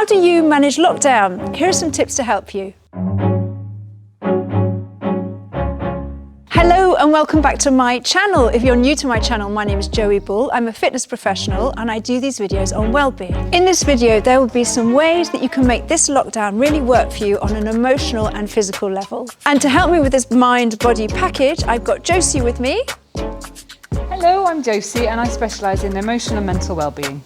how do you manage lockdown? Here are some tips to help you. Hello and welcome back to my channel. If you're new to my channel, my name is Joey Bull. I'm a fitness professional and I do these videos on well-being. In this video, there will be some ways that you can make this lockdown really work for you on an emotional and physical level. And to help me with this mind-body package, I've got Josie with me. Hello, I'm Josie and I specialise in emotional and mental well-being.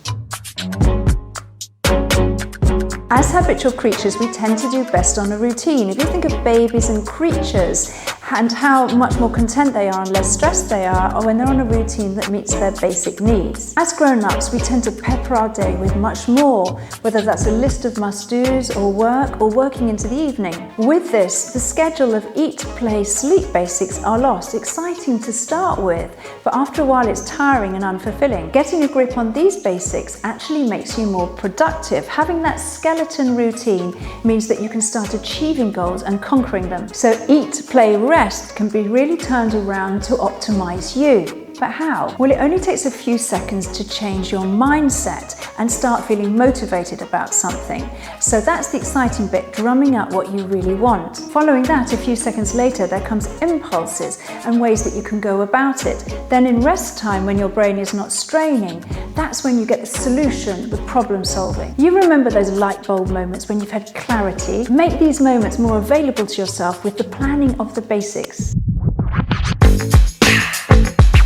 As habitual creatures, we tend to do best on a routine. If you think of babies and creatures and how much more content they are and less stressed they are when they're on a routine that meets their basic needs. As grown-ups, we tend to pepper our day with much more, whether that's a list of must-dos or work or working into the evening. With this, the schedule of eat, play, sleep basics are lost. Exciting to start with, but after a while it's tiring and unfulfilling. Getting a grip on these basics actually makes you more productive. Having that skeleton routine means that you can start achieving goals and conquering them. So eat, play, rest can be really turned around to optimize you. But how? Well, it only takes a few seconds to change your mindset and start feeling motivated about something. So that's the exciting bit, drumming up what you really want. Following that, a few seconds later, there comes impulses and ways that you can go about it. Then in rest time, when your brain is not straining, that's when you get the solution with problem solving. You remember those light bulb moments when you've had clarity? Make these moments more available to yourself with the planning of the basics.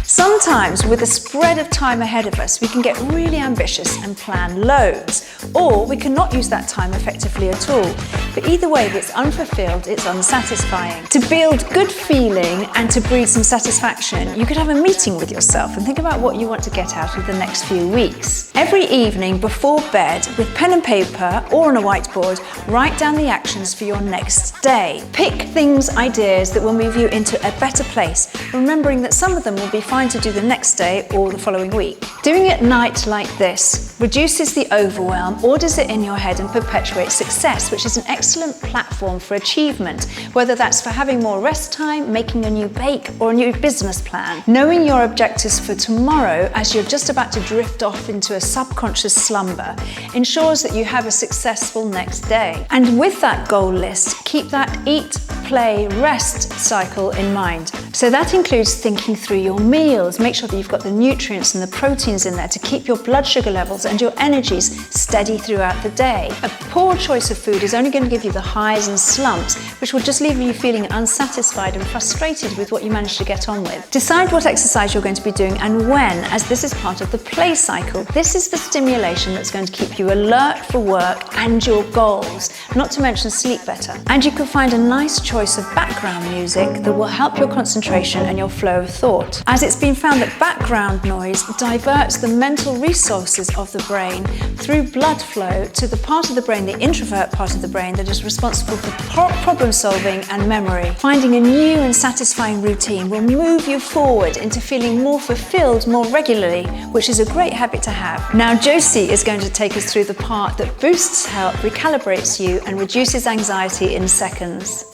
Sometimes, with the spread of time ahead of us, we can get really ambitious and plan loads, or we can not use that time effectively at all. But either way, if it's unfulfilled, it's unsatisfying. To build good feeling and to breed some satisfaction, you could have a meeting with yourself and think about what you want to get out of the next few weeks. Every evening before bed, with pen and paper or on a whiteboard, write down the actions for your next day. Pick things, ideas that will move you into a better place, remembering that some of them will be fine to do the next day or the following week. Doing it at night like this reduces the overwhelm, orders it in your head and perpetuates success, which is an excellent platform for achievement, whether that's for having more rest time, making a new bake or a new business plan. Knowing your objectives for tomorrow as you're just about to drift off into a subconscious slumber ensures that you have a successful next day. And with that goal list, keep that eat, play, rest cycle in mind. So that includes thinking through your meals. Make sure that you've got the nutrients and the proteins in there to keep your blood sugar levels and your energies steady throughout the day. A poor choice of food is only going to give you the highs and slumps, which will just leave you feeling unsatisfied and frustrated with what you managed to get on with. Decide what exercise you're going to be doing and when, as this is part of the play cycle. This is the stimulation that's going to keep you alert for work and your goals, not to mention sleep better. And you can find a nice choice of background music that will help your concentration and your flow of thought, as it's been found that background noise diverts the mental resources of the brain through blood flow to the part of the brain, the introvert part of the brain, that is responsible for problem solving and memory. Finding a new and satisfying routine will move you forward into feeling more fulfilled more regularly, which is a great habit to have. Now Josie is going to take us through the part that boosts health, recalibrates you and reduces anxiety in seconds.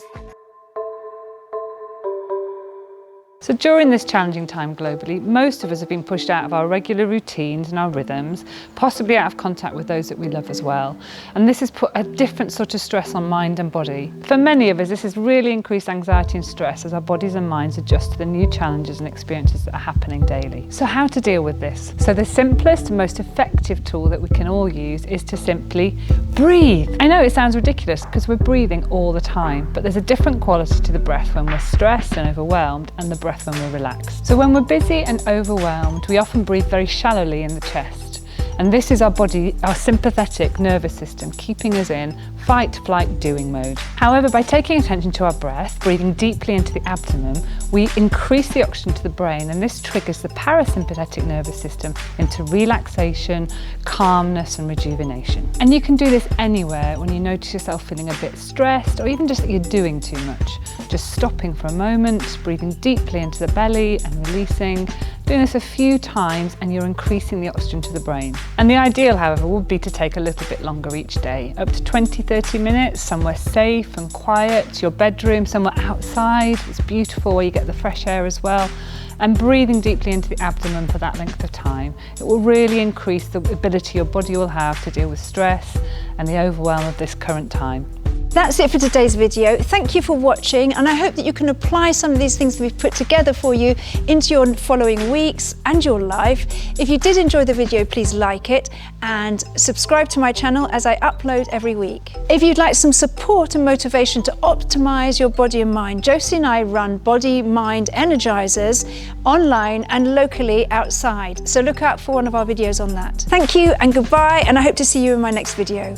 So during this challenging time globally, most of us have been pushed out of our regular routines and our rhythms, possibly out of contact with those that we love as well. And this has put a different sort of stress on mind and body. For many of us, this has really increased anxiety and stress as our bodies and minds adjust to the new challenges and experiences that are happening daily. So how to deal with this? So the simplest and most effective tool that we can all use is to simply breathe. I know it sounds ridiculous because we're breathing all the time, but there's a different quality to the breath when we're stressed and overwhelmed and the breath when we're relaxed. So when we're busy and overwhelmed, we often breathe very shallowly in the chest. And this is our body, our sympathetic nervous system, keeping us in fight, flight, doing mode. However, by taking attention to our breath, breathing deeply into the abdomen, we increase the oxygen to the brain, and this triggers the parasympathetic nervous system into relaxation, calmness and rejuvenation. And you can do this anywhere when you notice yourself feeling a bit stressed, or even just that you're doing too much. Just stopping for a moment, breathing deeply into the belly and releasing, Doing this a few times and you're increasing the oxygen to the brain. And the ideal, however, would be to take a little bit longer each day, up to 20-30 minutes, somewhere safe and quiet, your bedroom, somewhere outside. It's beautiful where you get the fresh air as well. And breathing deeply into the abdomen for that length of time. It will really increase the ability your body will have to deal with stress and the overwhelm of this current time. That's it for today's video. Thank you for watching, and I hope that you can apply some of these things that we've put together for you into your following weeks and your life. If you did enjoy the video, please like it and subscribe to my channel as I upload every week. If you'd like some support and motivation to optimize your body and mind, Josie and I run Body Mind Energizers online and locally outside. So look out for one of our videos on that. Thank you and goodbye, and I hope to see you in my next video.